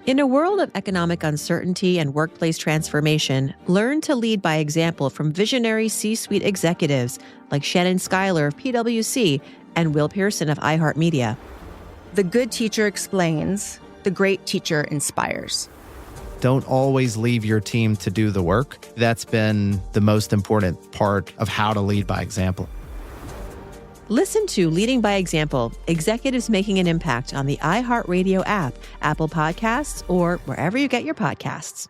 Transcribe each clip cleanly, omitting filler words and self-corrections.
In a world of economic uncertainty and workplace transformation, learn to lead by example from visionary C-suite executives like Shannon Schuyler of PwC and Will Pearson of iHeartMedia. The good teacher explains, the great teacher inspires. Don't always leave your team to do the work. That's been the most important part of how to lead by example. Listen to Leading by Example, Executives Making an Impact on the iHeartRadio app, Apple Podcasts, or wherever you get your podcasts.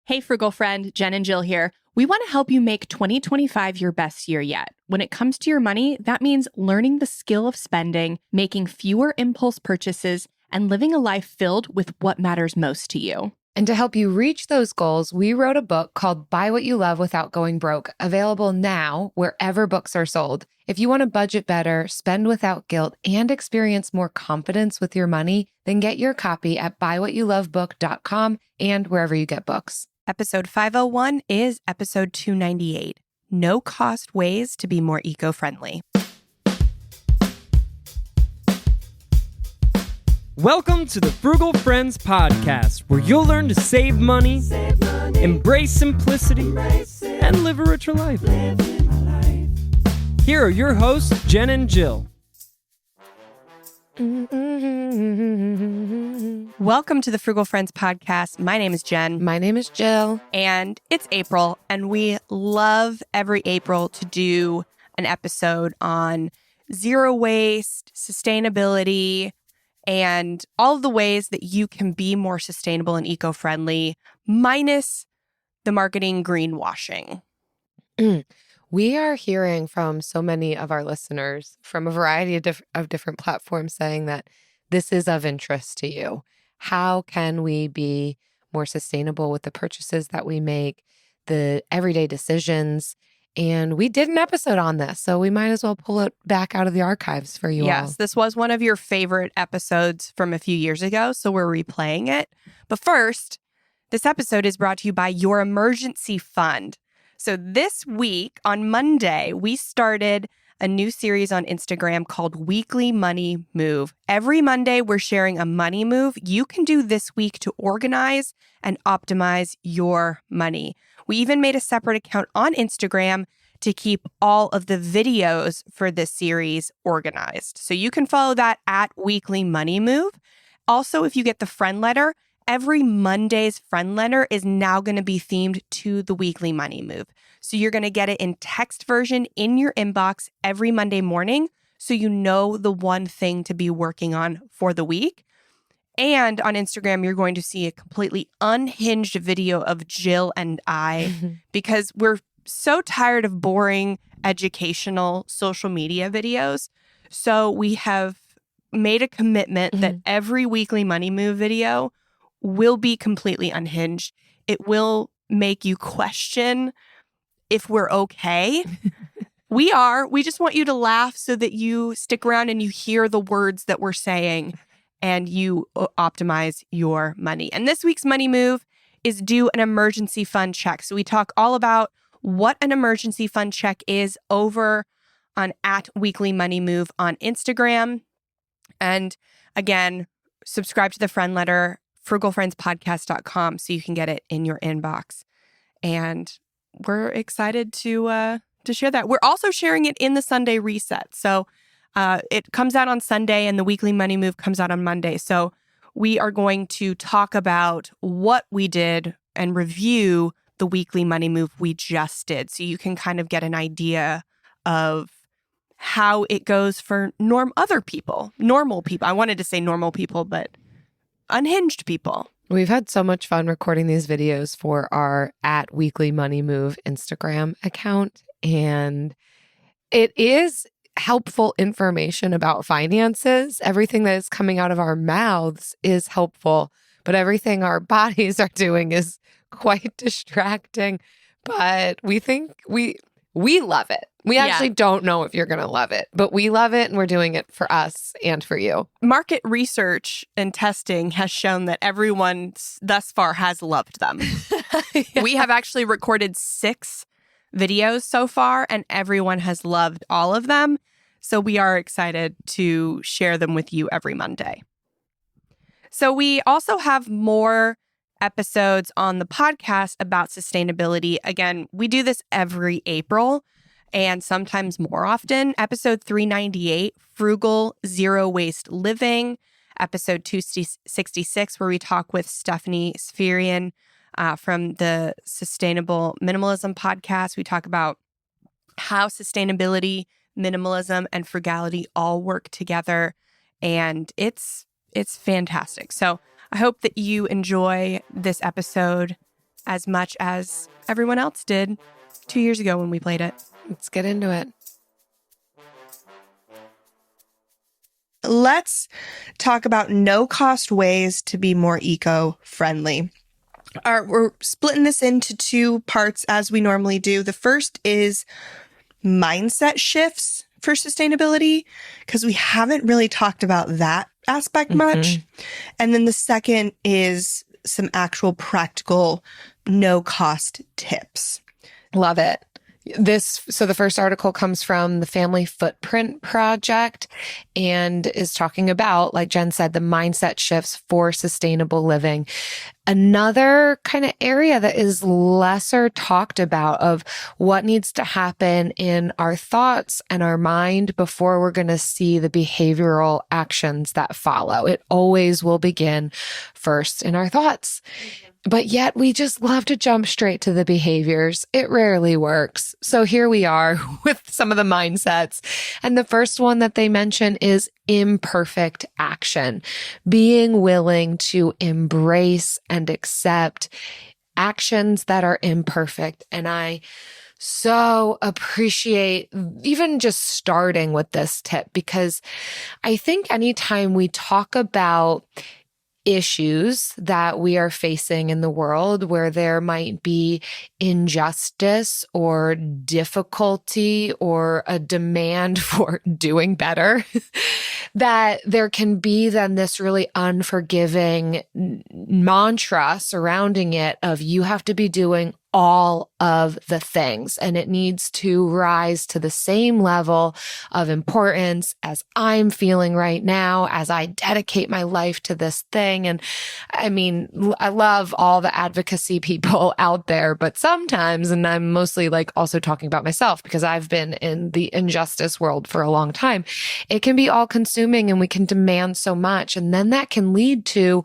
Hey, Frugal friend, Jen and Jill here. We want to help you make 2025 your best year yet. When it comes to your money, that means learning the skill of spending, making fewer impulse purchases, and living a life filled with what matters most to you. And to help you reach those goals, we wrote a book called Buy What You Love Without Going Broke, available now wherever books are sold. If you want to budget better, spend without guilt, and experience more confidence with your money, then get your copy at buywhatyoulovebook.com and wherever you get books. Episode 501 is episode 298, No-Cost Ways to Be More Eco-Friendly. Welcome to the Frugal Friends Podcast, where you'll learn to save money, embrace simplicity, and live a richer life. Here are your hosts, Jen and Jill. Welcome to the Frugal Friends Podcast. My name is Jen. My name is Jill. And it's April, and we love every April to do an episode on zero waste, sustainability, and all of the ways that you can be more sustainable and eco-friendly, minus the marketing greenwashing. We are hearing from so many of our listeners from a variety of different platforms saying that this is of interest to you. How can we be more sustainable with the purchases that we make, the everyday decisions? And we did an episode on this, so we might as well pull it back out of the archives for you all. Yes, this was one of your favorite episodes from a few years ago, so we're replaying it. But first, this episode is brought to you by your emergency fund. So this week, on Monday, we started a new series on Instagram called Weekly Money Move. Every Monday, we're sharing a money move you can do this week to organize and optimize your money. We even made a separate account on Instagram to keep all of the videos for this series organized. So you can follow that at Weekly Money Move. Also, if you get the Friendletter, every Monday's Friendletter is now going to be themed to the Weekly Money Move. So you're going to get it in text version in your inbox every Monday morning, so you know the one thing to be working on for the week. And on Instagram, you're going to see a completely unhinged video of Jill and I because we're so tired of boring educational social media videos. So we have made a commitment that every Weekly Money Move video will be completely unhinged. It will make you question if we're okay. We are. We just want you to laugh so that you stick around and you hear the words that we're saying and you optimize your money. And this week's money move is do an emergency fund check. So we talk all about what an emergency fund check is over on at Weekly Money Move on Instagram. And again, subscribe to the Friendletter, frugalfriendspodcast.com, so you can get it in your inbox. And we're excited to share that. We're also sharing it in the Sunday reset. So it comes out on Sunday and the Weekly Money Move comes out on Monday. So we are going to talk about what we did and review the Weekly Money Move we just did. So you can kind of get an idea of how it goes for normal people. I wanted to say normal people, but unhinged people. We've had so much fun recording these videos for our at Weekly Money Move Instagram account. And it is helpful information about finances. Everything that is coming out of our mouths is helpful, but everything our bodies are doing is quite distracting. But we think we love it. We actually don't know if you're going to love it, but we love it and we're doing it for us and for you. Market research and testing has shown that everyone thus far has loved them. Yeah. We have actually recorded 6 videos so far and everyone has loved all of them. So we are excited to share them with you every Monday. So we also have more episodes on the podcast about sustainability. Again, we do this every April and sometimes more often. Episode 398, Frugal, Zero Waste Living. Episode 266, where we talk with Stephanie Spherian from the Sustainable Minimalism podcast. We talk about how sustainability, minimalism, and frugality all work together. And it's fantastic. So I hope that you enjoy this episode as much as everyone else did 2 years ago when we played it. Let's get into it. Let's talk about no-cost ways to be more eco-friendly. We're splitting this into two parts as we normally do. The first is mindset shifts for sustainability, because we haven't really talked about that aspect much. And then the second is some actual practical no-cost tips. Love it. So the first article comes from the Family Footprint Project and is talking about, like Jen said, the mindset shifts for sustainable living. Another kind of area that is lesser talked about of what needs to happen in our thoughts and our mind before we're going to see the behavioral actions that follow. It always will begin first in our thoughts. But yet we just love to jump straight to the behaviors. It rarely works. So here we are with some of the mindsets. And the first one that they mention is imperfect action, being willing to embrace and accept actions that are imperfect. And I so appreciate even just starting with this tip, because I think anytime we talk about issues that we are facing in the world where there might be injustice or difficulty or a demand for doing better, that there can be then this really unforgiving mantra surrounding it of you have to be doing all of the things, and it needs to rise to the same level of importance as I'm feeling right now as I dedicate my life to this thing. And I mean, I love all the advocacy people out there, but sometimes, and I'm mostly like also talking about myself because I've been in the injustice world for a long time, it can be all consuming and we can demand so much. And then that can lead to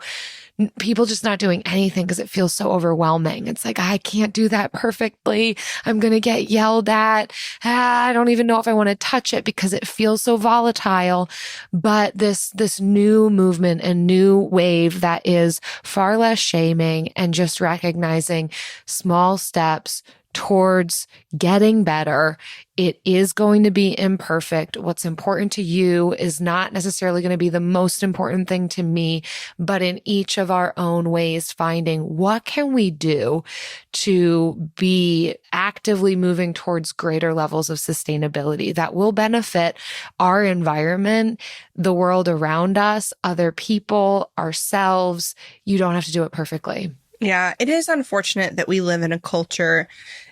people just not doing anything because it feels so overwhelming. It's like, I can't do that perfectly. I'm going to get yelled at. I don't even know if I want to touch it because it feels so volatile. But this new movement and new wave that is far less shaming and just recognizing small steps towards getting better. It is going to be imperfect. What's important to you is not necessarily going to be the most important thing to me, but in each of our own ways, finding what can we do to be actively moving towards greater levels of sustainability that will benefit our environment, the world around us, other people, ourselves. You don't have to do it perfectly. Yeah, it is unfortunate that we live in a culture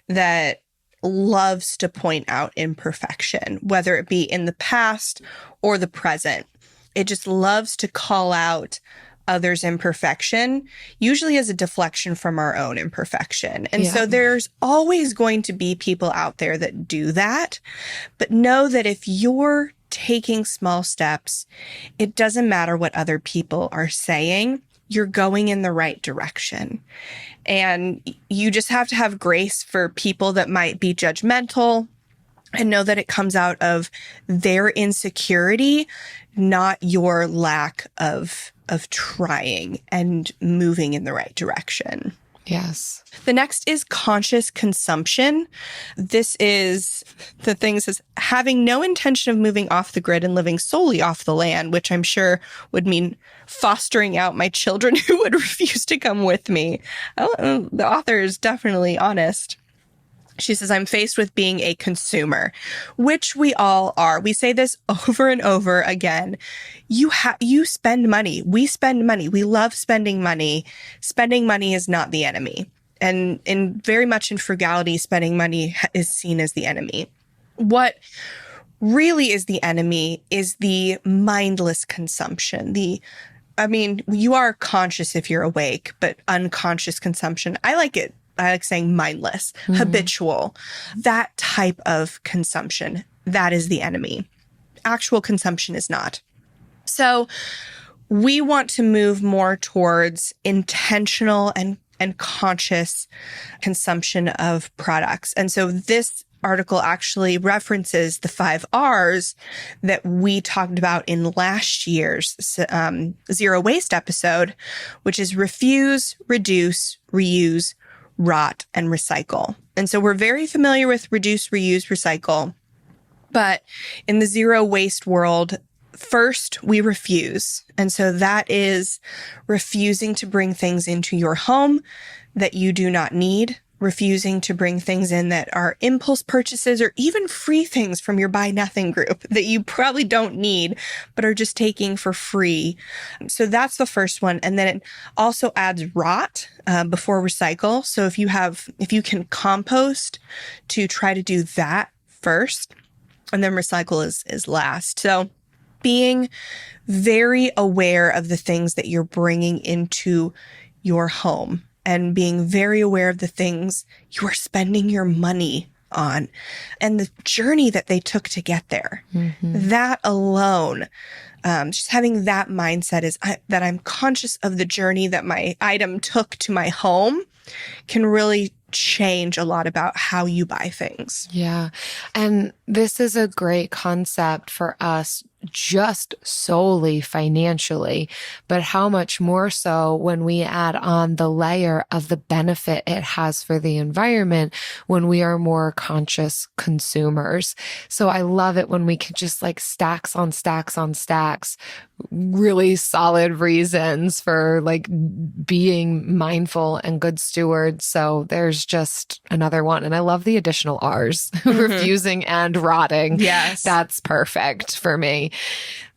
that loves to point out imperfection, whether it be in the past or the present. It just loves to call out others' imperfection, usually as a deflection from our own imperfection. And so there's always going to be people out there that do that. But know that if you're taking small steps, it doesn't matter what other people are saying. You're going in the right direction. And you just have to have grace for people that might be judgmental and know that it comes out of their insecurity, not your lack of trying and moving in the right direction. Yes. The next is conscious consumption. This is the thing that says having no intention of moving off the grid and living solely off the land, which I'm sure would mean fostering out my children who would refuse to come with me. The author is definitely honest. She says, I'm faced with being a consumer, which we all are. We say this over and over again. You spend money. We spend money. We love spending money. Spending money is not the enemy. And very much in frugality, spending money is seen as the enemy. What really is the enemy is the mindless consumption, the I mean, you are conscious if you're awake, but unconscious consumption, I like it. I like saying mindless, habitual, that type of consumption, that is the enemy. Actual consumption is not. So we want to move more towards intentional and conscious consumption of products. And so this article actually references the 5 R's that we talked about in last year's zero waste episode, which is refuse, reduce, reuse, rot, and recycle. And so we're very familiar with reduce, reuse, recycle. But in the zero waste world, first, we refuse. And so that is refusing to bring things into your home that you do not need, refusing to bring things in that are impulse purchases or even free things from your buy nothing group that you probably don't need, but are just taking for free. So that's the first one. And then it also adds rot before recycle. So if you can compost, to try to do that first, and then recycle is last. So being very aware of the things that you're bringing into your home and being very aware of the things you are spending your money on and the journey that they took to get there. That alone, just having that mindset is that I'm conscious of the journey that my item took to my home can really change a lot about how you buy things. Yeah. And this is a great concept for us just solely financially, but how much more so when we add on the layer of the benefit it has for the environment when we are more conscious consumers. So I love it when we can just like stacks on stacks on stacks, really solid reasons for like being mindful and good stewards. So there's just another one. And I love the additional R's, refusing and rotting. Yes. That's perfect for me.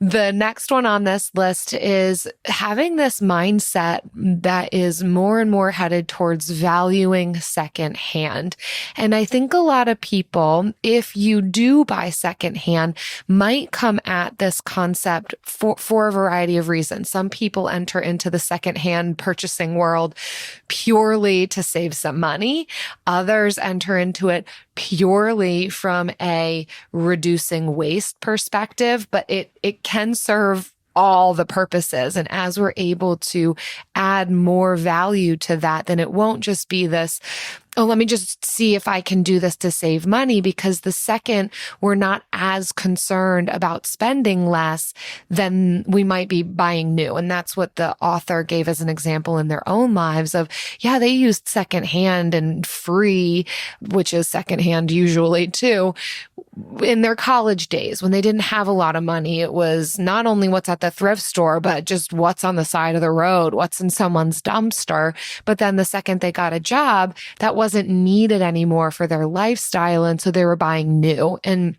The next one on this list is having this mindset that is more and more headed towards valuing secondhand. And I think a lot of people, if you do buy secondhand, might come at this concept for a variety of reasons. Some people enter into the secondhand purchasing world purely to save some money. Others enter into it purely from a reducing waste perspective, but it can serve all the purposes. And as we're able to add more value to that, then it won't just be this, oh, let me just see if I can do this to save money, because the second we're not as concerned about spending less, then we might be buying new. And that's what the author gave as an example in their own lives of, yeah, they used secondhand and free, which is secondhand usually too, in their college days when they didn't have a lot of money. It was not only what's at the thrift store, but just what's on the side of the road, what's in someone's dumpster. But then the second they got a job, that wasn't needed anymore for their lifestyle. And so they were buying new. And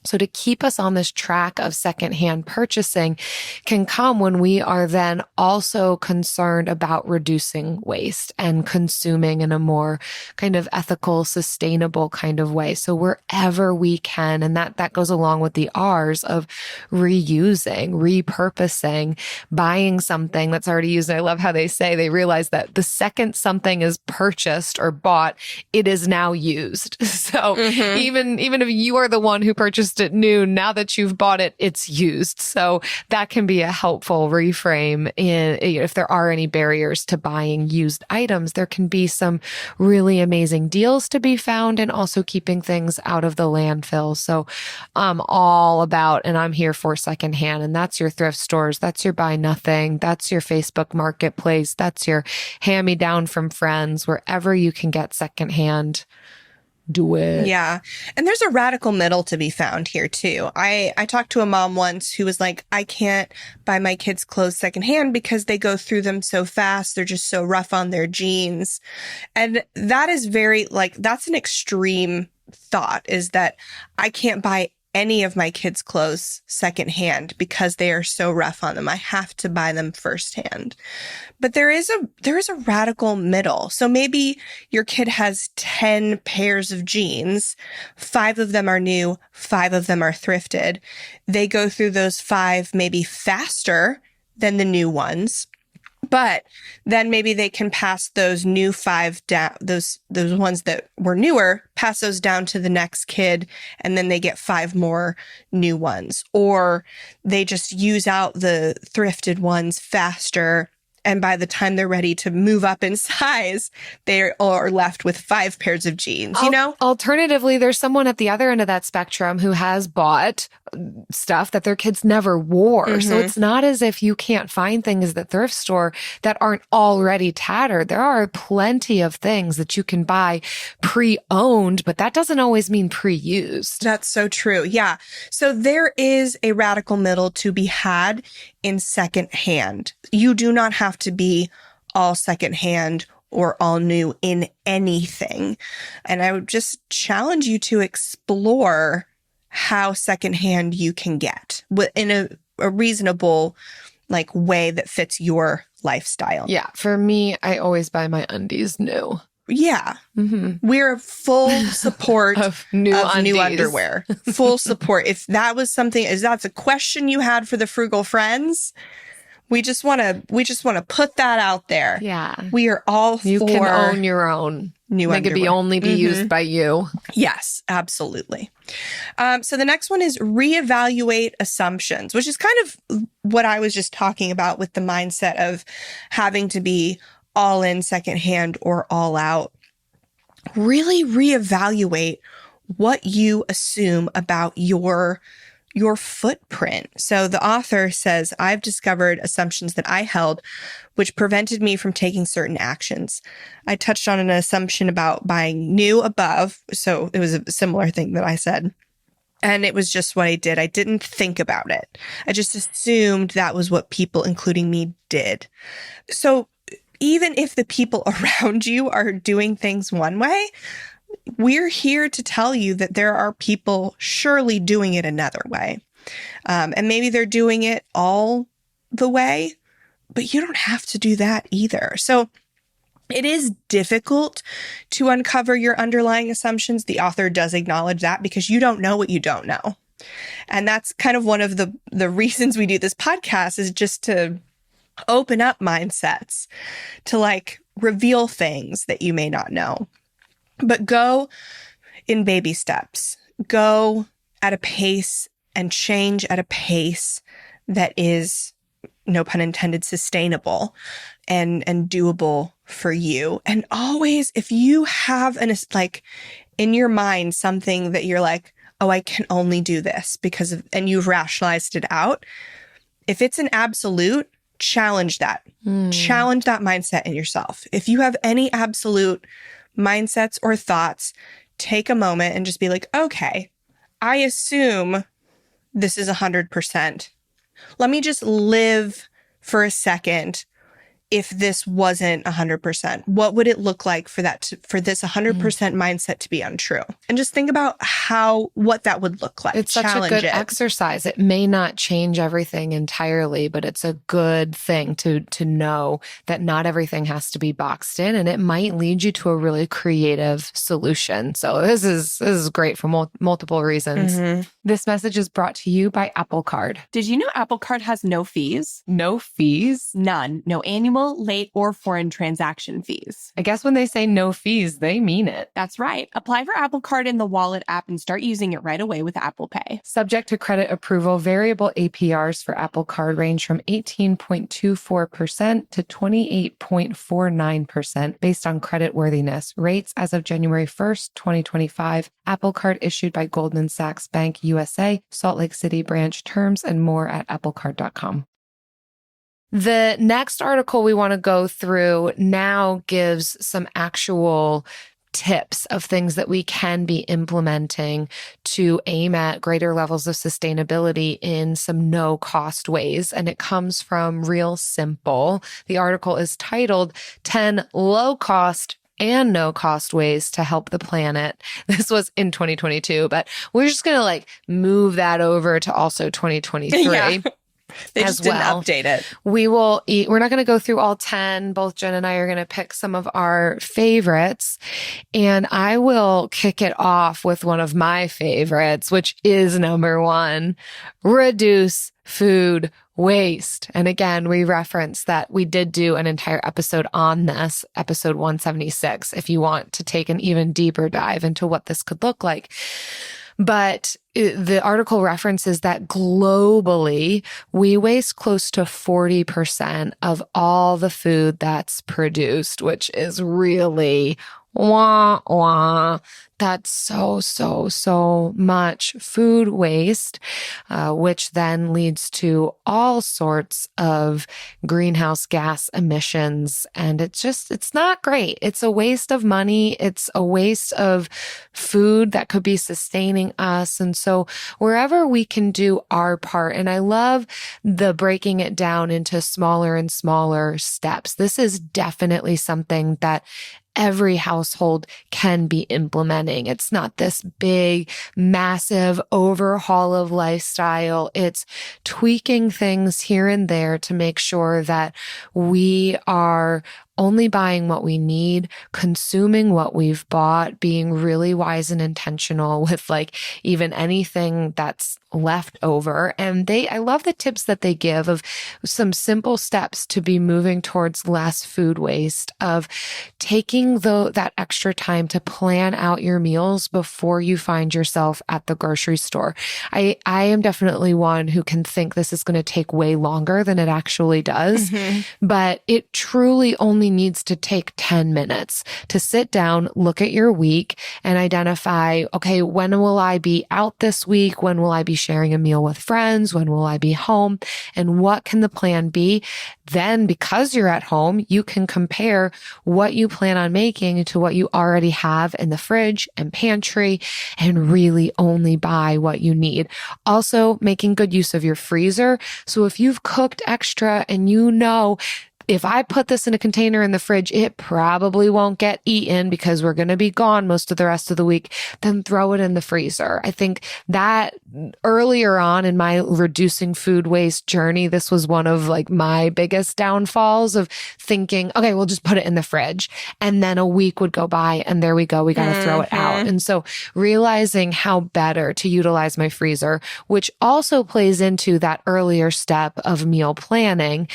so to keep us on this track of secondhand purchasing can come when we are then also concerned about reducing waste and consuming in a more kind of ethical, sustainable kind of way. So wherever we can, and that goes along with the R's of reusing, repurposing, buying something that's already used. And I love how they say they realize that the second something is purchased or bought, it is now used. So even if you are the one who purchased it new, now that you've bought it, it's used. So that can be a helpful reframe if there are any barriers to buying used items. There can be some really amazing deals to be found, and also keeping things out of the landfill. So I'm all about, and I'm here for secondhand, and that's your thrift stores, that's your buy nothing, that's your Facebook marketplace, that's your hand-me-down from friends, wherever you can get secondhand. Do it. Yeah. And there's a radical middle to be found here too. I talked to a mom once who was like, I can't buy my kids clothes secondhand because they go through them so fast. They're just so rough on their jeans. And that is that's an extreme thought, is that I can't buy any of my kids' clothes secondhand because they are so rough on them. I have to buy them firsthand. But there is a radical middle. So maybe your kid has 10 pairs of jeans. 5 of them are new. 5 of them are thrifted. They go through those 5 maybe faster than the new ones. But then maybe they can pass those new 5 down, those ones that were newer, pass those down to the next kid, and then they get 5 more new ones. Or they just use out the thrifted ones faster, and by the time they're ready to move up in size, they are left with 5 pairs of jeans, you know? Alternatively, there's someone at the other end of that spectrum who has bought stuff that their kids never wore. So it's not as if you can't find things at the thrift store that aren't already tattered. There are plenty of things that you can buy pre-owned, but that doesn't always mean pre-used. That's so true. Yeah. So there is a radical middle to be had in secondhand. You do not have to be all secondhand or all new in anything. And I would just challenge you to explore how secondhand you can get in a reasonable way that fits your lifestyle. Yeah. For me, I always buy my undies new. Yeah. We're full support of new underwear. Full support. If that was something, is that's a question you had for the Frugal Friends, we just want to put that out there. Yeah. We are all you for can own your own new underwear. Make it only be used by you. Yes, absolutely. So the next one is reevaluate assumptions, which is kind of what I was just talking about with the mindset of having to be all in secondhand or all out. Really reevaluate what you assume about your footprint. So the author says, I've discovered assumptions that I held which prevented me from taking certain actions. I touched on an assumption about buying new above. So it was a similar thing that I said. And it was just what I did. I didn't think about it. I just assumed that was what people, including me, did. So even if the people around you are doing things one way, we're here to tell you that there are people surely doing it another way. And maybe they're doing it all the way, but you don't have to do that either. So it is difficult to uncover your underlying assumptions. The author does acknowledge that because you don't know what you don't know. And that's kind of one of the reasons we do this podcast, is just to open up mindsets, to reveal things that you may not know. But go in baby steps. Go at a pace and change at a pace that is, no pun intended, sustainable and doable for you. And always, if you have in your mind something that you're like, oh, I can only do this because of, and you've rationalized it out. If it's an absolute, challenge that. Challenge that mindset in yourself. If you have any absolute mindsets or thoughts, take a moment and just be like, okay, I assume this is 100%. Let me just live for a second. If this wasn't 100%, what would it look like for this 100% mindset to be untrue? And just think about what that would look like. It's such a good exercise. It may not change everything entirely, but it's a good thing to know that not everything has to be boxed in, and it might lead you to a really creative solution. So this is great for multiple reasons. This message is brought to you by Apple Card. Did you know Apple Card has no fees? No fees? None. No annual, late, or foreign transaction fees. I guess when they say no fees, they mean it. That's right. Apply for Apple Card in the Wallet app and start using it right away with Apple Pay. Subject to credit approval, variable APRs for Apple Card range from 18.24% to 28.49% based on credit worthiness. Rates as of January 1st, 2025. Apple Card issued by Goldman Sachs Bank USA, Salt Lake City branch. Terms and more at applecard.com. The next article we want to go through now gives some actual tips of things that we can be implementing to aim at greater levels of sustainability in some no-cost ways. And it comes from Real Simple. The article is titled 10 Low-Cost and No-Cost Ways to Help the Planet. This was in 2022, but we're just going to move that over to also 2023. Yeah. They just didn't update it. We're not going to go through all 10. Both Jen and I are going to pick some of our favorites. And I will kick it off with one of my favorites, which is number 1. Reduce food waste. And again, we reference that we did do an entire episode on this, episode 176, if you want to take an even deeper dive into what this could look like. But the article references that globally, we waste close to 40% of all the food that's produced, which is really wah, wah. That's so much food waste, which then leads to all sorts of greenhouse gas emissions. And it's not great. It's a waste of money. It's a waste of food that could be sustaining us. And so wherever we can do our part, and I love the breaking it down into smaller and smaller steps. This is definitely something that every household can be implementing. It's not this big, massive overhaul of lifestyle. It's tweaking things here and there to make sure that we are only buying what we need, consuming what we've bought, being really wise and intentional with like even anything that's left over. And I love the tips that they give of some simple steps to be moving towards less food waste, of taking that extra time to plan out your meals before you find yourself at the grocery store. I am definitely one who can think this is going to take way longer than it actually does, but it truly only needs to take 10 minutes to sit down, look at your week and identify, okay, when will I be out this week? When will I be sharing a meal with friends? When will I be home? And what can the plan be? Then, because you're at home, you can compare what you plan on making to what you already have in the fridge and pantry and really only buy what you need. Also, making good use of your freezer. So if you've cooked extra and you know, if I put this in a container in the fridge, it probably won't get eaten because we're going to be gone most of the rest of the week, then throw it in the freezer. I think that earlier on in my reducing food waste journey, this was one of like my biggest downfalls of thinking, okay, we'll just put it in the fridge. And then a week would go by and there we go. We got to throw it out. And so realizing how better to utilize my freezer, which also plays into that earlier step of meal planning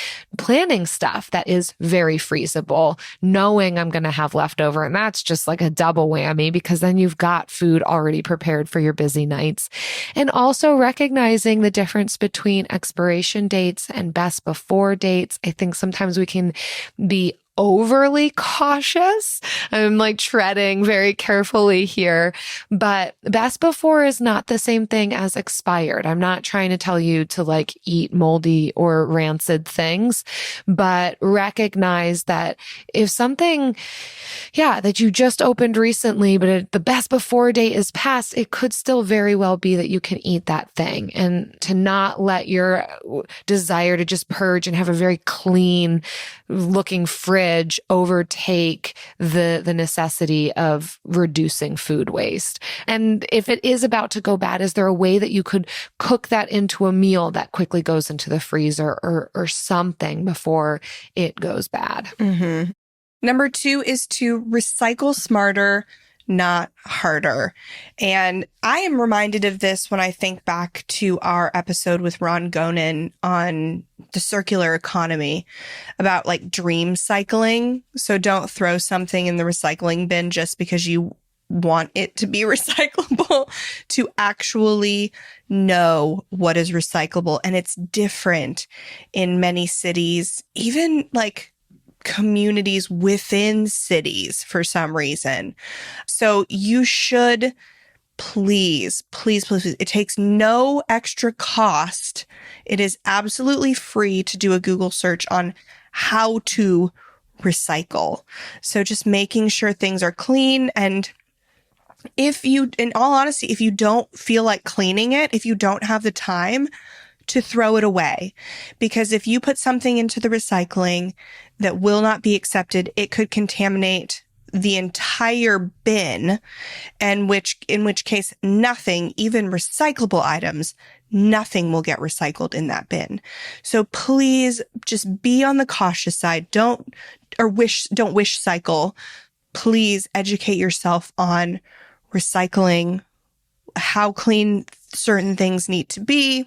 stuff that is very freezable, knowing I'm going to have leftover. And that's just like a double whammy because then you've got food already prepared for your busy nights. And also recognizing the difference between expiration dates and best before dates. I think sometimes we can be overly cautious. I'm like treading very carefully here, but best before is not the same thing as expired. I'm not trying to tell you to like eat moldy or rancid things, but recognize that if something, that you just opened recently, but the best before date is past, it could still very well be that you can eat that thing, and to not let your desire to just purge and have a very clean looking fridge overtake the necessity of reducing food waste. And if it is about to go bad, is there a way that you could cook that into a meal that quickly goes into the freezer or something before it goes bad? Mm-hmm. Number 2 is to recycle smarter, not harder. And I am reminded of this when I think back to our episode with Ron Gonen on the circular economy about like dream cycling. So don't throw something in the recycling bin just because you want it to be recyclable, to actually know what is recyclable. And it's different in many cities, even like communities within cities for some reason. So you should please, it takes no extra cost. It is absolutely free to do a Google search on how to recycle. So just making sure things are clean. And if you, in all honesty, if you don't feel like cleaning it, if you don't have the time, to throw it away. Because if you put something into the recycling that will not be accepted, it could contaminate the entire bin, and in which case nothing, even recyclable items, nothing will get recycled in that bin. So please just be on the cautious side. Don't wish cycle. Please educate yourself on recycling, how clean certain things need to be.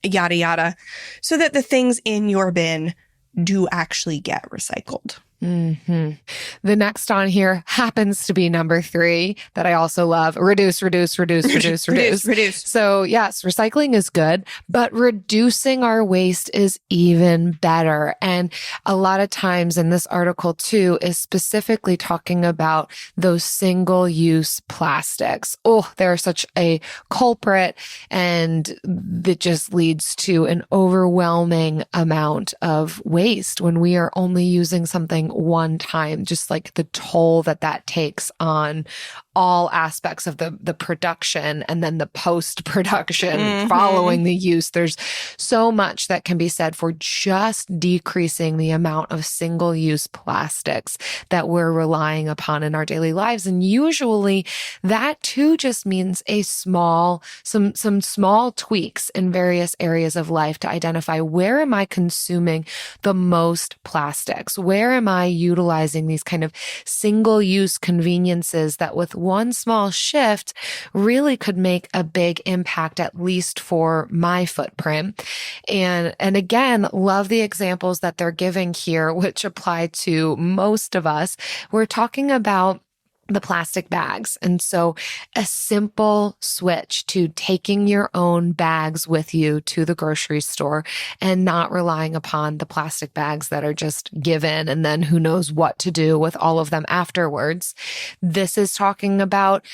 yada, yada, so that the things in your bin do actually get recycled. Mm-hmm. The next on here happens to be number 3 that I also love. Reduce. Reduce. So yes, recycling is good, but reducing our waste is even better. And a lot of times in this article too is specifically talking about those single-use plastics. Oh, they're such a culprit, and that just leads to an overwhelming amount of waste when we are only using something one time, just like the toll that takes on all aspects of the production and then the post-production following the use. There's so much that can be said for just decreasing the amount of single-use plastics that we're relying upon in our daily lives. And usually that too just means some small tweaks in various areas of life to identify, where am I consuming the most plastics? Where am I utilizing these kind of single-use conveniences that with one small shift really could make a big impact, at least for my footprint. And again, love the examples that they're giving here, which apply to most of us. We're talking about the plastic bags. And so a simple switch to taking your own bags with you to the grocery store and not relying upon the plastic bags that are just given and then who knows what to do with all of them afterwards. This is talking about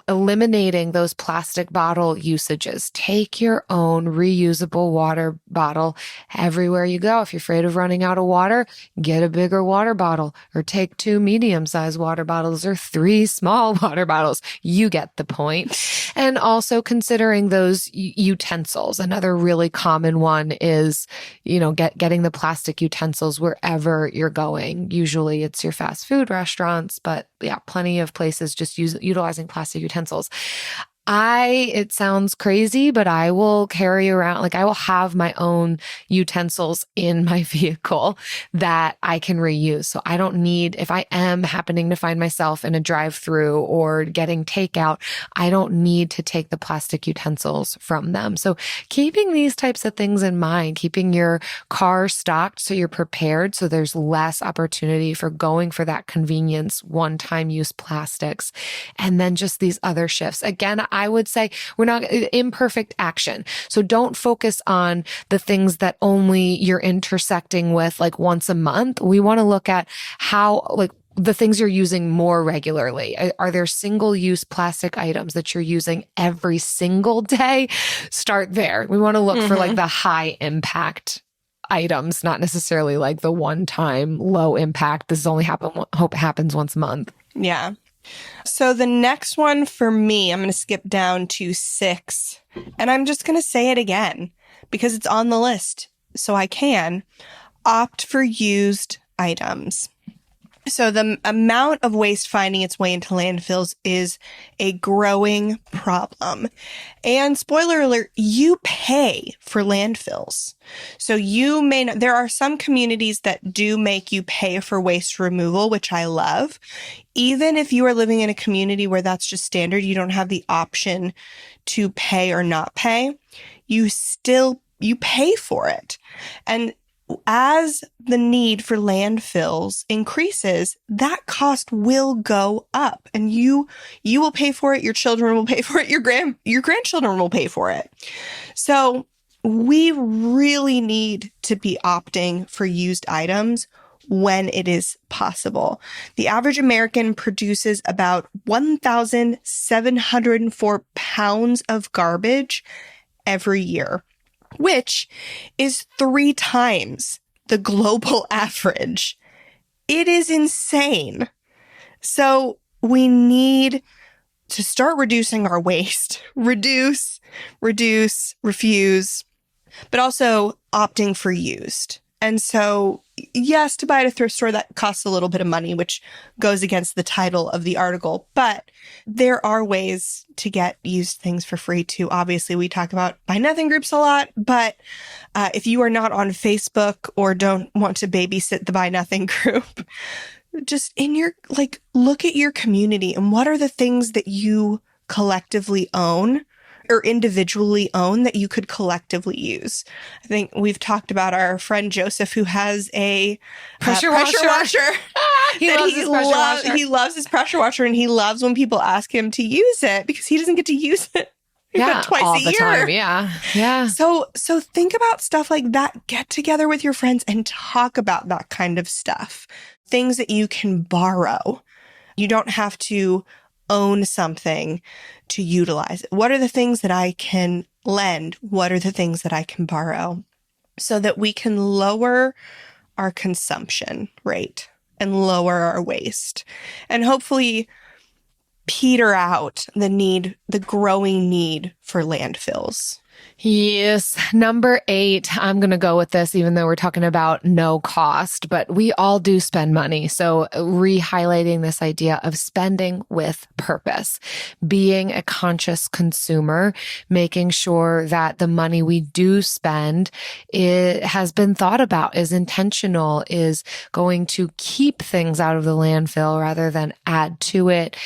eliminating those plastic bottle usages. Take your own reusable water bottle everywhere you go. If you're afraid of running out of water, get a bigger water bottle, or take 2 medium-sized water bottles or 3 small water bottles. You get the point. And also considering those utensils. Another really common one is, getting the plastic utensils wherever you're going. Usually it's your fast food restaurants, but yeah, plenty of places just utilizing plastic utensils. It sounds crazy, but I will carry around, I will have my own utensils in my vehicle that I can reuse. So I don't need, if I am happening to find myself in a drive-through or getting takeout, I don't need to take the plastic utensils from them. So keeping these types of things in mind, keeping your car stocked so you're prepared, so there's less opportunity for going for that convenience, one-time use plastics, and then just these other shifts. Again, I would say we're not imperfect action. So don't focus on the things that only you're intersecting with once a month. We want to look at how the things you're using more regularly. Are there single-use plastic items that you're using every single day? Start there. We want to look for the high impact items, not necessarily the one-time low impact. This only happens once a month. Yeah. So the next one for me, I'm going to skip down to 6, and I'm just going to say it again because it's on the list. So I can opt for used items. So the amount of waste finding its way into landfills is a growing problem. And spoiler alert, you pay for landfills. So there are some communities that do make you pay for waste removal, which I love. Even if you are living in a community where that's just standard, you don't have the option to pay or not pay, you pay for it. And as the need for landfills increases, that cost will go up, and you will pay for it. Your children will pay for it. Your grandchildren will pay for it. So we really need to be opting for used items when it is possible. The average American produces about 1,704 pounds of garbage every year, which is 3 times the global average. It is insane. So we need to start reducing our waste. Reduce, refuse, but also opting for used. And so, yes, to buy at a thrift store, that costs a little bit of money, which goes against the title of the article. But there are ways to get used things for free too. Obviously, we talk about Buy Nothing groups a lot, but if you are not on Facebook or don't want to babysit the Buy Nothing group, just look at your community and what are the things that you collectively own or individually own that you could collectively use. I think we've talked about our friend Joseph, who has a pressure washer. He loves his pressure washer. He loves his pressure washer, and he loves when people ask him to use it because he doesn't get to use it. Twice all a the year. time. Yeah. So think about stuff like that. Get together with your friends and talk about that kind of stuff. Things that you can borrow. You don't have to own something to utilize it. What are the things that I can lend? What are the things that I can borrow? So that we can lower our consumption rate and lower our waste. And hopefully peter out the growing need for landfills. Yes. Number 8, I'm going to go with this, even though we're talking about no cost, but we all do spend money. So re-highlighting this idea of spending with purpose, being a conscious consumer, making sure that the money we do spend, it has been thought about, is intentional, is going to keep things out of the landfill rather than add to it.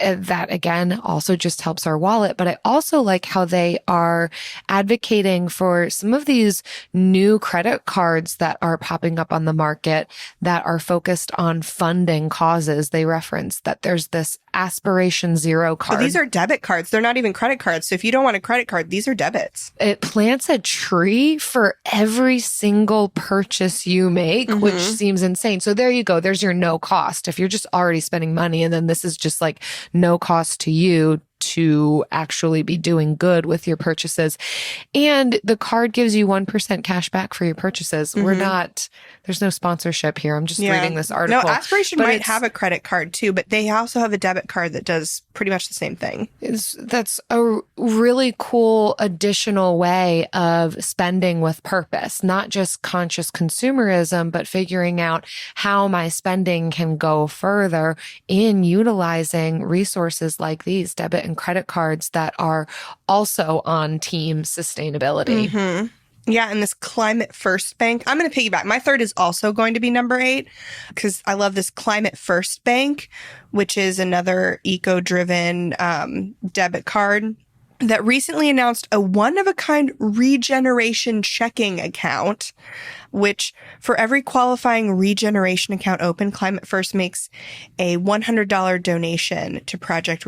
That again also just helps our wallet. But I also like how they are advocating for some of these new credit cards that are popping up on the market that are focused on funding causes. They reference that there's this Aspiration Zero card. But these are debit cards. They're not even credit cards. So if you don't want a credit card, these are debits. It plants a tree for every single purchase you make, which seems insane. So there you go. There's your no cost. If you're just already spending money and then this is just like no cost to you to actually be doing good with your purchases. And the card gives you 1% cash back for your purchases. There's no sponsorship here. I'm just reading this article. No, Aspiration might have a credit card too, but they also have a debit card that does pretty much the same thing. That's a really cool additional way of spending with purpose, not just conscious consumerism, but figuring out how my spending can go further in utilizing resources like these debit and credit cards that are also on team sustainability. Yeah, and this Climate First Bank. I'm going to piggyback. My third is also going to be number 8 because I love this Climate First Bank, which is another eco-driven debit card that recently announced a one-of-a-kind regeneration checking account, which for every qualifying regeneration account open, Climate First makes a $100 donation to Project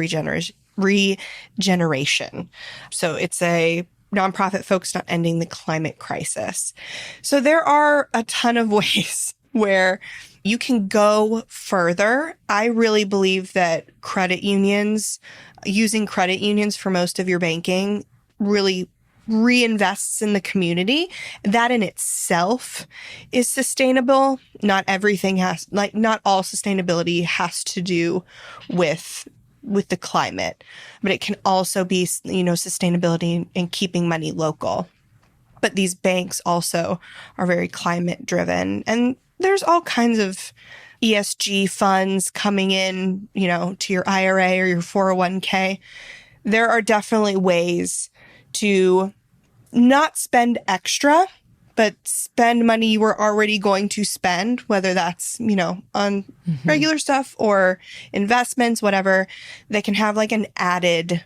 Regeneration. So it's a nonprofit focused on ending the climate crisis. So there are a ton of ways where you can go further. I really believe that using credit unions for most of your banking really reinvests in the community. That in itself is sustainable. Not all sustainability has to do with the climate, but it can also be, sustainability and keeping money local. But these banks also are very climate driven, and there's all kinds of ESG funds coming in, to your IRA or your 401k. There are definitely ways to not spend extra, but spend money you were already going to spend, whether that's, on regular stuff or investments, whatever, that can have like an added,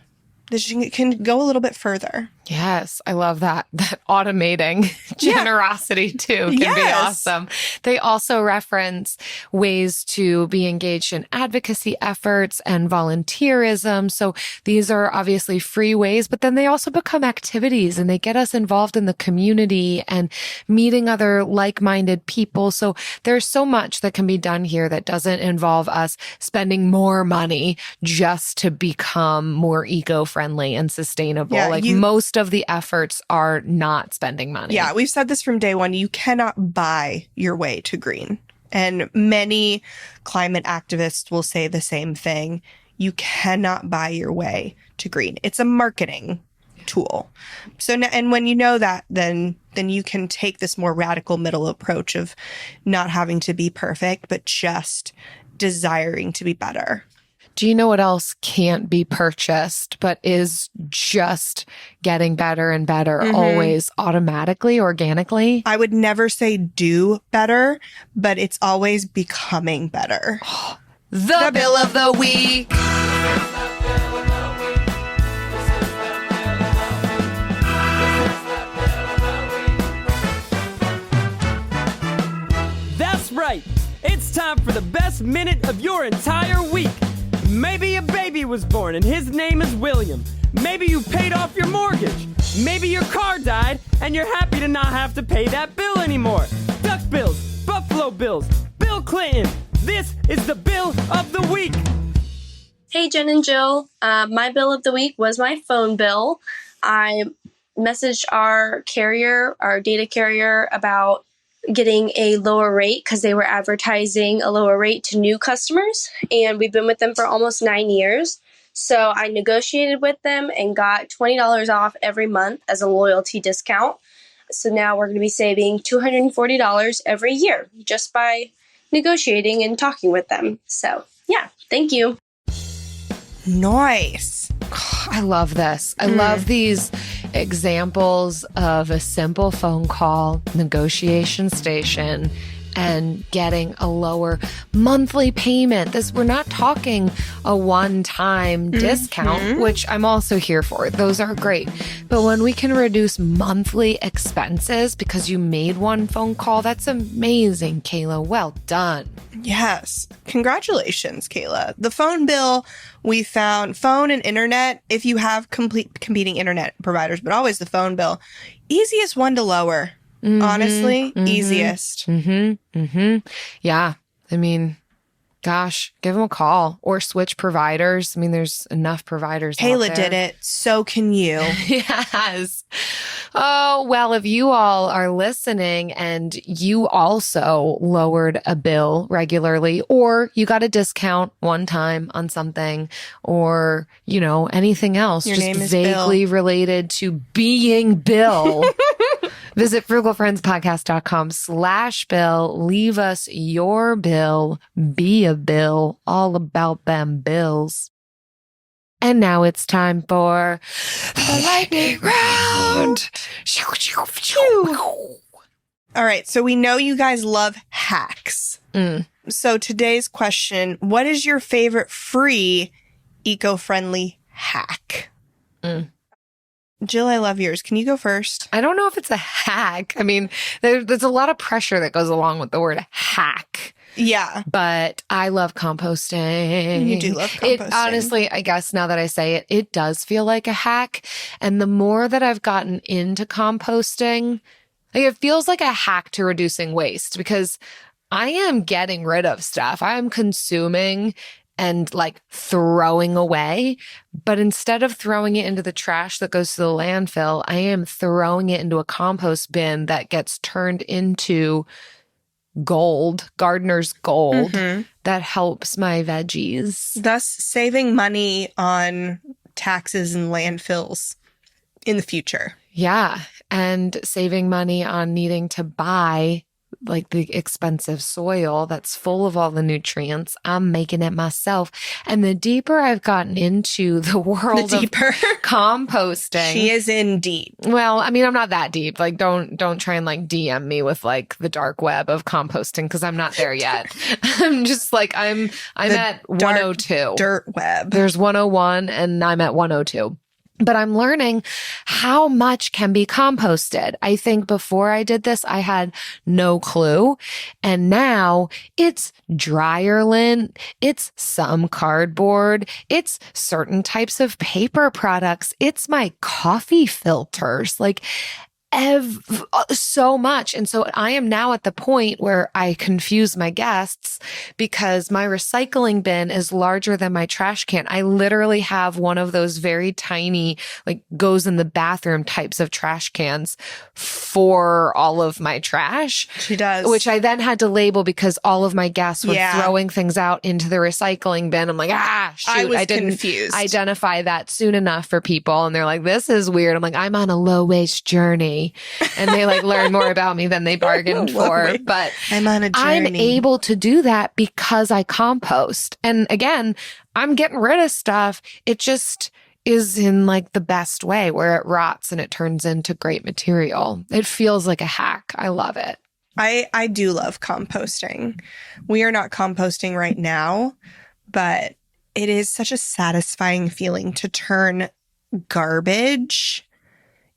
that can go a little bit further. Yes, I love that. That automating generosity too can be awesome. They also reference ways to be engaged in advocacy efforts and volunteerism. So these are obviously free ways, but then they also become activities and they get us involved in the community and meeting other like-minded people. So there's so much that can be done here that doesn't involve us spending more money just to become more eco-friendly and sustainable. Most of the efforts are not spending money. Yeah, we've said this from day one. You cannot buy your way to green. And many climate activists will say the same thing. You cannot buy your way to green. It's a marketing tool. So, and when you know that, then you can take this more radical middle approach of not having to be perfect, but just desiring to be better. Do you know what else can't be purchased, but is just getting better and better, always automatically, organically? I would never say do better, but it's always becoming better. The bill of the week. time for the best minute of your entire week. Maybe a baby was born and his name is William. Maybe you paid off your mortgage. Maybe your car died and you're happy to not have to pay that bill anymore. Duck bills, Buffalo Bills, Bill Clinton. This is the bill of the week. Hey, Jen and Jill. My bill of the week was my phone bill. I messaged our data carrier, about getting a lower rate because they were advertising a lower rate to new customers. And we've been with them for almost 9 years. So I negotiated with them and got $20 off every month as a loyalty discount. So now we're going to be saving $240 every year just by negotiating and talking with them. So yeah, thank you. Nice. I love this. I love these examples of a simple phone call, negotiation station, and getting a lower monthly payment. We're not talking a one-time discount, which I'm also here for. Those are great. But when we can reduce monthly expenses because you made one phone call, that's amazing, Kayla. Well done. Yes. Congratulations, Kayla. The phone bill, we found phone and internet, if you have competing internet providers, but always the phone bill, easiest one to lower. Honestly, easiest. Yeah. I mean, gosh, give them a call or switch providers. I mean, there's enough providers. Kayla did it. So can you. Yes. Oh, well, if you all are listening and you also lowered a bill regularly, or you got a discount one time on something, or, anything else Your just name is vaguely Bill. related to being Bill. Visit frugalfriendspodcast.com/bill. Leave us your bill. Be a bill. All about them bills. And now it's time for the lightning round. All right. So we know you guys love hacks. So today's question, what is your favorite free eco-friendly hack? Jill, I love yours. Can you go first? I don't know if it's a hack. I mean, there's a lot of pressure that goes along with the word hack. Yeah. But I love composting. You do love composting. It, honestly, I guess now that I say it, it does feel like a hack. And the more that I've gotten into composting, it feels like a hack to reducing waste because I am getting rid of stuff. I am consuming and throwing away. But instead of throwing it into the trash that goes to the landfill, I am throwing it into a compost bin that gets turned into gold, gardener's gold, that helps my veggies. Thus saving money on taxes and landfills in the future. Yeah. And saving money on needing to buy the expensive soil that's full of all the nutrients. I'm making it myself. And the deeper I've gotten into the world of composting. She is in deep. Well, I mean, I'm not that deep. Don't try and DM me with the dark web of composting because I'm not there yet. I'm just I'm at 102. Dirt web. There's 101 and I'm at 102. But I'm learning how much can be composted. I think before I did this, I had no clue. And now it's dryer lint. It's some cardboard. It's certain types of paper products. It's my coffee filters. So much. And so I am now at the point where I confuse my guests because my recycling bin is larger than my trash can. I literally have one of those very tiny, goes in the bathroom types of trash cans for all of my trash. She does. Which I then had to label because all of my guests were throwing things out into the recycling bin. I'm shoot, I didn't confused. Identify that soon enough for people. And they're like, this is weird. I'm I'm on a low waste journey. And they learn more about me than they bargained for. But I'm on a journey. I'm able to do that because I compost. And again, I'm getting rid of stuff. It just is in the best way where it rots and it turns into great material. It feels like a hack. I love it. I do love composting. We are not composting right now, but it is such a satisfying feeling to turn garbage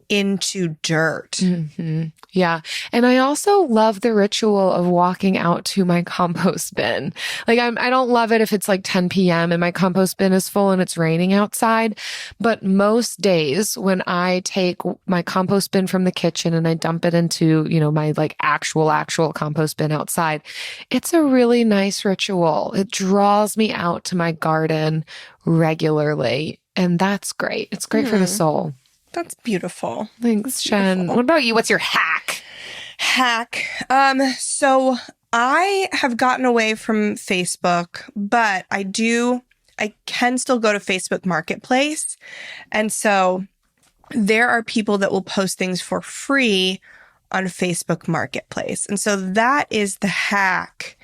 into dirt. Mm-hmm. Yeah. And I also love the ritual of walking out to my compost bin. Like I don't love it if it's like 10 p.m. and my compost bin is full and it's raining outside. But most days when I take my compost bin from the kitchen and I dump it into, my like actual compost bin outside, it's a really nice ritual. It draws me out to my garden regularly. And that's great. It's great for the soul. That's beautiful. Thanks, Jen. What about you? What's your hack? So I have gotten away from Facebook, but I can still go to Facebook Marketplace. And so there are people that will post things for free on Facebook Marketplace. And so that is the hack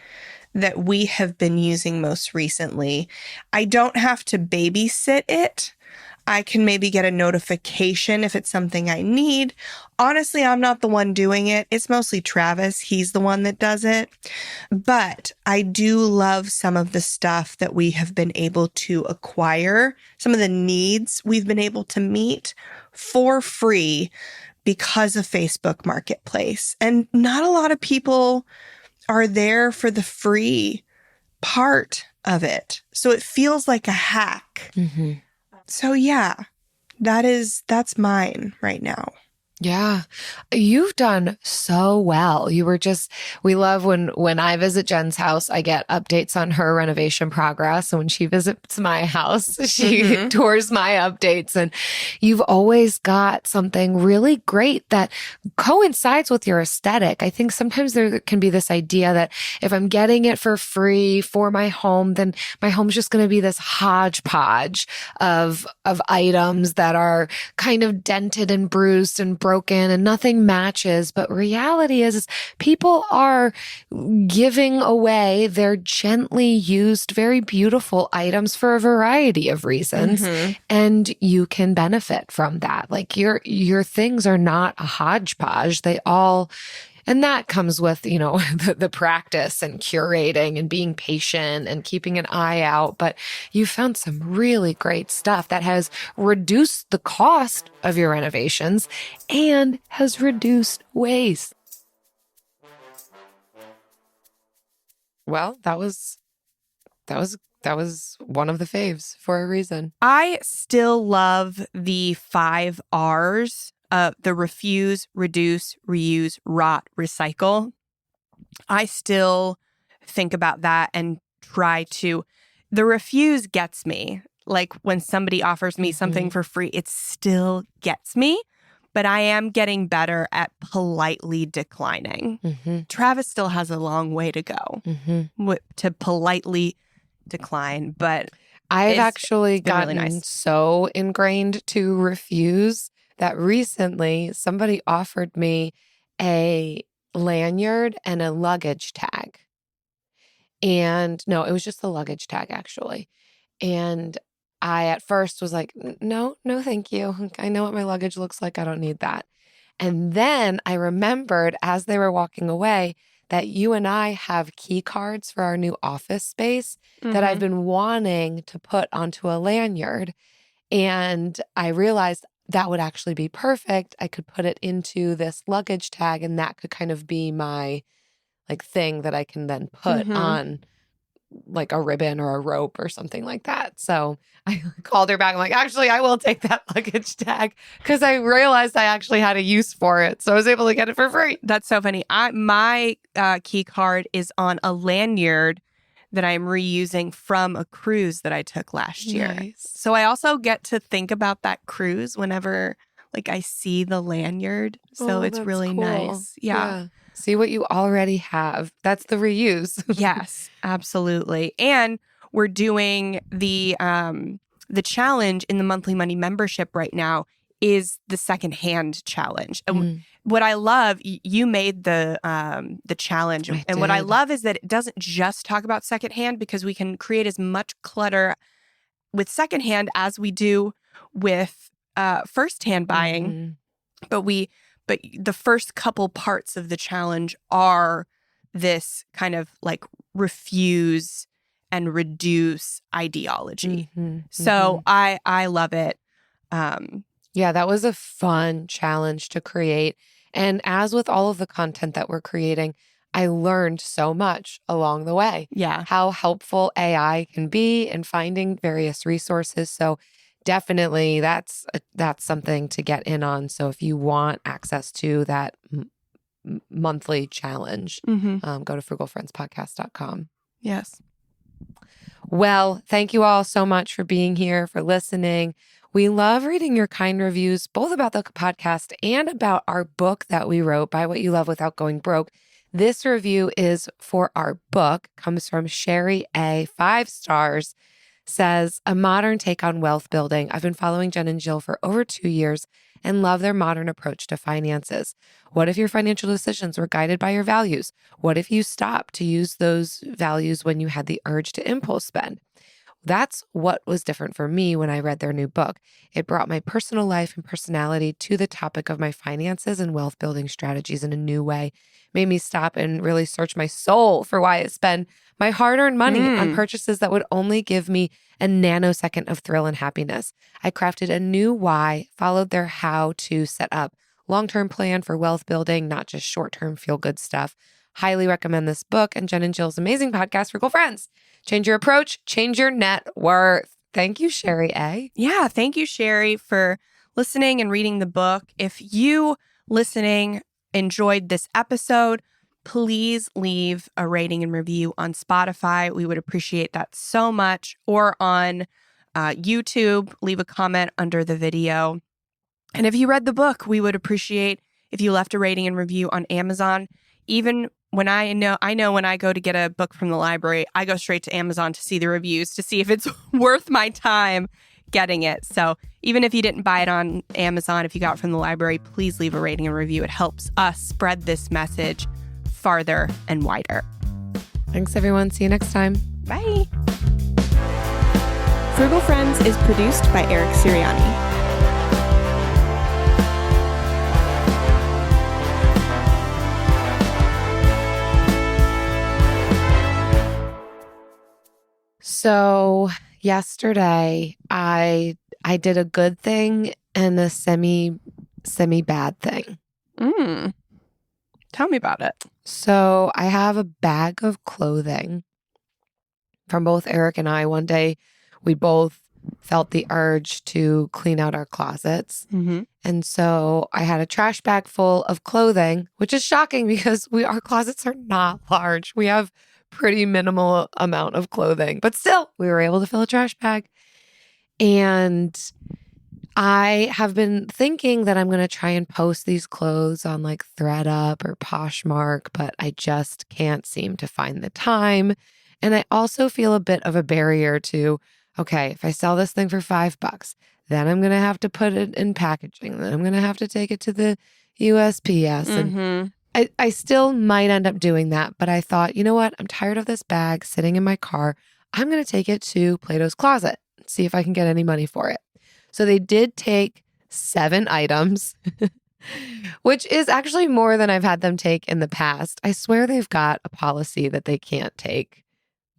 that we have been using most recently. I don't have to babysit it. I can maybe get a notification if it's something I need. Honestly, I'm not the one doing it. It's mostly Travis. He's the one that does it. But I do love some of the stuff that we have been able to acquire, some of the needs we've been able to meet for free because of Facebook Marketplace. And not a lot of people are there for the free part of it. So it feels like a hack. Mm-hmm. So yeah, that's mine right now. Yeah. You've done so well. We love when I visit Jen's house, I get updates on her renovation progress. And when she visits my house, she tours my updates. And you've always got something really great that coincides with your aesthetic. I think sometimes there can be this idea that if I'm getting it for free for my home, then my home's just going to be this hodgepodge of items that are kind of dented and bruised and broken and nothing matches. But reality is people are giving away their gently used, very beautiful items for a variety of reasons. And you can benefit from that. Like your things are not a hodgepodge. And that comes with, the practice and curating and being patient and keeping an eye out. But you found some really great stuff that has reduced the cost of your renovations and has reduced waste. Well, that was one of the faves for a reason. I still love the 5 R's. The refuse, reduce, reuse, rot, recycle. I still think about that and the refuse gets me. Like when somebody offers me something for free, it still gets me, but I am getting better at politely declining. Travis still has a long way to go to politely decline, but I've actually gotten really nice. So ingrained to refuse that recently somebody offered me a lanyard and a luggage tag. And no, it was just the luggage tag actually. And I at first was like, no, thank you. I know what my luggage looks like. I don't need that. And then I remembered as they were walking away that you and I have key cards for our new office space that I've been wanting to put onto a lanyard. And I realized that would actually be perfect. I could put it into this luggage tag and that could kind of be my thing that I can then put on like a ribbon or a rope or something like that. So I called her back. I'm like, actually, I will take that luggage tag because I realized I actually had a use for it. So I was able to get it for free. That's so funny. My key card is on a lanyard that I'm reusing from a cruise that I took last year. Nice. So I also get to think about that cruise whenever I see the lanyard. So it's really cool. nice. Yeah. See what you already have. That's the reuse. Yes, absolutely. And we're doing the challenge in the monthly money membership right now is the secondhand challenge. And what I love, you made the challenge. And what I love is that it doesn't just talk about secondhand because we can create as much clutter with secondhand as we do with firsthand buying. But the first couple parts of the challenge are this kind of refuse and reduce ideology. So I love it. Yeah, that was a fun challenge to create. And as with all of the content that we're creating, I learned so much along the way. Yeah. How helpful AI can be in finding various resources. So definitely that's something to get in on. So if you want access to that monthly challenge, go to frugalfriendspodcast.com. Yes. Well, thank you all so much for being here, for listening. We love reading your kind reviews, both about the podcast and about our book that we wrote, Buy What You Love Without Going Broke. This review is for our book, comes from Sherry A, 5 stars, says, a modern take on wealth building. I've been following Jen and Jill for over 2 years and love their modern approach to finances. What if your financial decisions were guided by your values? What if you stopped to use those values when you had the urge to impulse spend? That's what was different for me when I read their new book. It brought my personal life and personality to the topic of my finances and wealth building strategies in a new way. Made me stop and really search my soul for why I spend my hard-earned money on purchases that would only give me a nanosecond of thrill and happiness. I crafted a new why, followed their how to set up long-term plan for wealth building, not just short-term feel-good stuff. Highly recommend this book and Jen and Jill's amazing podcast, Frugal Friends. Change your approach, change your net worth. Thank you, Sherry A. Yeah, thank you, Sherry, for listening and reading the book. If you listening enjoyed this episode, please leave a rating and review on Spotify. We would appreciate that so much. Or on YouTube, leave a comment under the video. And if you read the book, we would appreciate if you left a rating and review on Amazon. Even when I know when I go to get a book from the library, I go straight to Amazon to see the reviews to see if it's worth my time getting it. So even if you didn't buy it on Amazon, if you got it from the library, please leave a rating and review. It helps us spread this message farther and wider. Thanks, everyone. See you next time. Bye. Frugal Friends is produced by Eric Sirianni. So yesterday I did a good thing and a semi bad thing. Tell me about it. So I have a bag of clothing from both Eric and I. One day we both felt the urge to clean out our closets. And so I had a trash bag full of clothing, which is shocking because our closets are not large. We have pretty minimal amount of clothing, but still we were able to fill a trash bag. And I have been thinking that I'm going to try and post these clothes on like ThreadUp or Poshmark, but I just can't seem to find the time. And I also feel a bit of a barrier to, okay, if I sell this thing for $5, then I'm going to have to put it in packaging. Then I'm going to have to take it to the USPS. And I still might end up doing that, but I thought, you know what? I'm tired of this bag sitting in my car. I'm going to take it to Plato's Closet and see if I can get any money for it. So they did take 7 items, which is actually more than I've had them take in the past. I swear they've got a policy that they can't take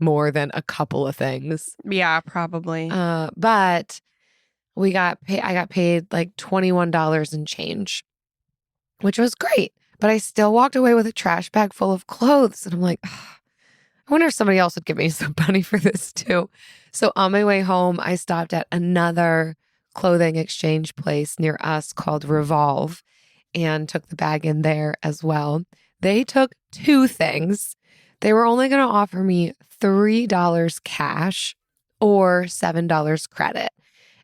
more than a couple of things. Yeah, probably. But I got paid like $21 and change, which was great. But I still walked away with a trash bag full of clothes. And I'm like, I wonder if somebody else would give me some money for this too. So on my way home, I stopped at another clothing exchange place near us called Revolve and took the bag in there as well. They took 2 things. They were only going to offer me $3 cash or $7 credit.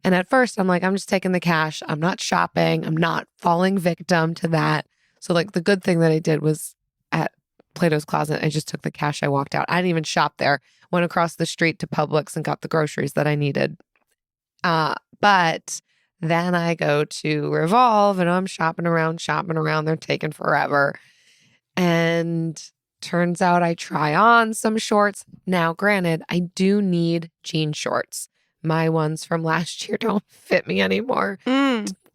And at first I'm like, I'm just taking the cash. I'm not shopping. I'm not falling victim to that. So like the good thing that I did was at Plato's Closet, I just took the cash. I walked out. I didn't even shop there. Went across the street to Publix and got the groceries that I needed. But then I go to Revolve and I'm shopping around. They're taking forever. And turns out I try on some shorts. Now, granted, I do need jean shorts. My ones from last year don't fit me anymore.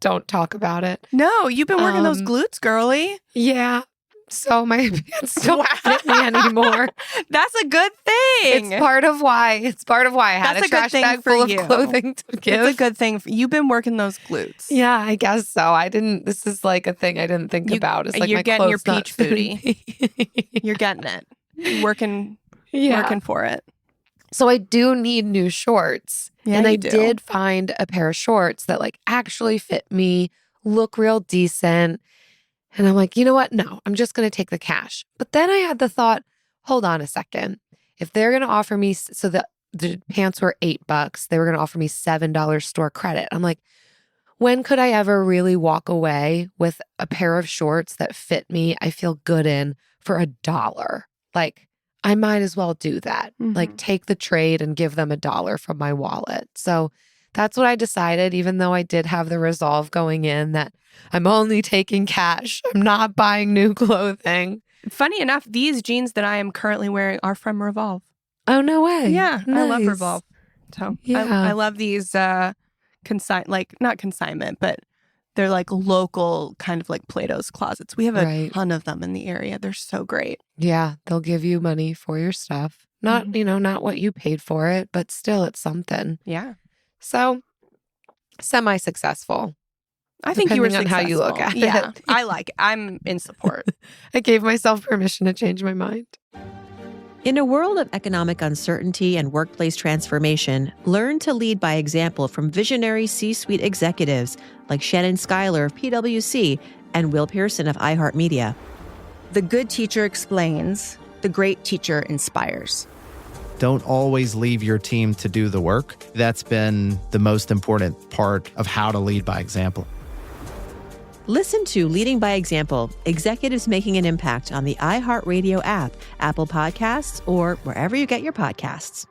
Don't talk about it. No, you've been working those glutes, girly. Yeah, So my pants don't fit me anymore. That's a good thing. It's part of why I had That's a trash bag full of clothing to give. It's a good thing. You've been working those glutes. Yeah, I guess so. This is like a thing I didn't think about. It's like you're my getting your clothes peach not booty. You're getting it. Working for it. So I do need new shorts. Yeah, and I you do. did find a pair of shorts that like actually fit me, look real decent. And I'm like, you know what? No, I'm just going to take the cash. But then I had the thought, hold on a second. If they're going to offer me, so the pants were $8, they were going to offer me $7 store credit. I'm like, when could I ever really walk away with a pair of shorts that fit me, I feel good in, for $1? Like, I might as well do that. Like, take the trade and give them $1 from my wallet. So that's what I decided, even though I did have the resolve going in that I'm only taking cash. I'm not buying new clothing. Funny enough, these jeans that I am currently wearing are from Revolve. Oh, no way. Yeah, Nice. I love Revolve. So Yeah. I love these not consignment, but they're like local kind of like Plato's Closets. We have a ton of them in the area. They're so great. Yeah, they'll give you money for your stuff. Not, not what you paid for it, but still it's something. Yeah. So semi-successful. I think you were depending on successful. how you look at Yeah, it. I like it. I'm in support. I gave myself permission to change my mind. In a world of economic uncertainty and workplace transformation, learn to lead by example from visionary C-suite executives like Shannon Schuyler of PwC and Will Pearson of iHeartMedia. The good teacher explains, the great teacher inspires. Don't always leave your team to do the work. That's been the most important part of how to lead by example. Listen to Leading by Example, Executives Making an Impact on the iHeartRadio app, Apple Podcasts, or wherever you get your podcasts.